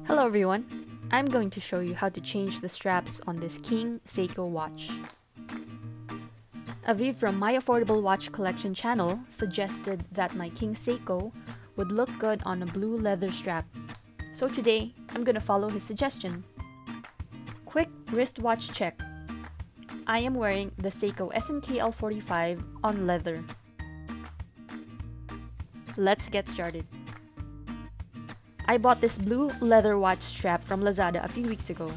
Hello everyone, I'm going to show you how to change the straps on this King Seiko watch. Aviv from My Affordable Watch Collection channel suggested that my King Seiko would look good on a blue leather strap. So today, I'm gonna follow his suggestion. Quick wristwatch check. I am wearing the Seiko SNKL45 on leather. Let's get started. I bought this blue leather watch strap from Lazada a few weeks ago.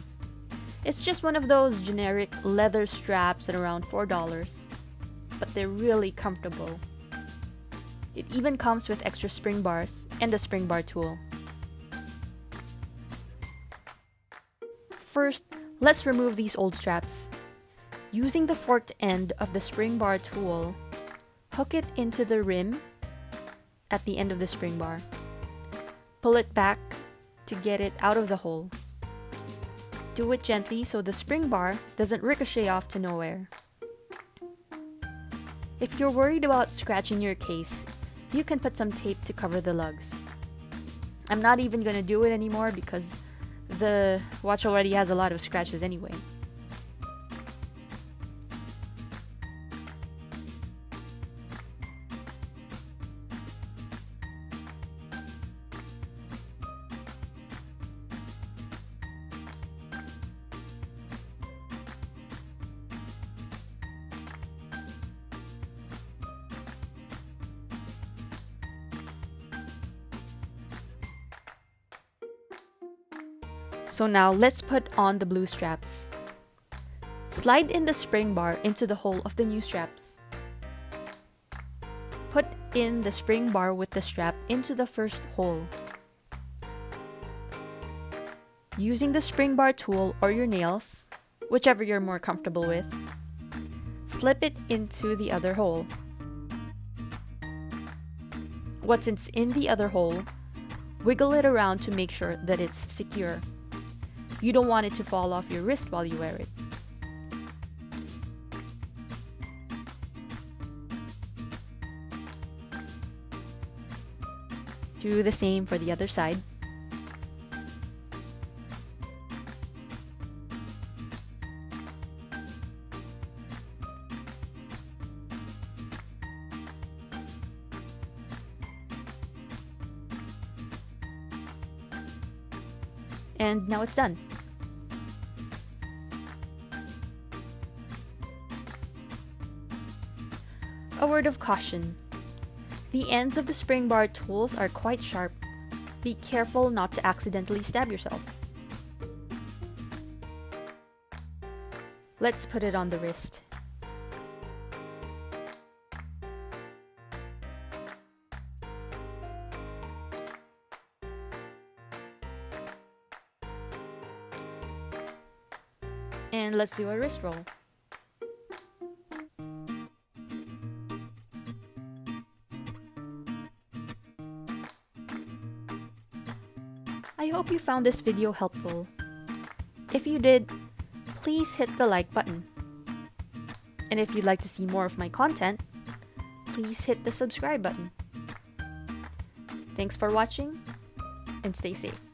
It's just one of those generic leather straps at around $4, but they're really comfortable. It even comes with extra spring bars and a spring bar tool. First, let's remove these old straps. Using the forked end of the spring bar tool, hook it into the rim at the end of the spring bar. Pull it back to get it out of the hole. Do it gently so the spring bar doesn't ricochet off to nowhere. If you're worried about scratching your case, you can put some tape to cover the lugs. I'm not even gonna do it anymore because the watch already has a lot of scratches anyway. So now let's put on the blue straps. Slide in the spring bar into the hole of the new straps. Put in the spring bar with the strap into the first hole. Using the spring bar tool or your nails, whichever you're more comfortable with, slip it into the other hole. Once it's in the other hole, wiggle it around to make sure that it's secure. You don't want it to fall off your wrist while you wear it. Do the same for the other side. And now it's done. A word of caution. The ends of the spring bar tools are quite sharp. Be careful not to accidentally stab yourself. Let's put it on the wrist. And let's do a wrist roll. I hope you found this video helpful. If you did, please hit the like button. And if you'd like to see more of my content, please hit the subscribe button. Thanks for watching, and stay safe.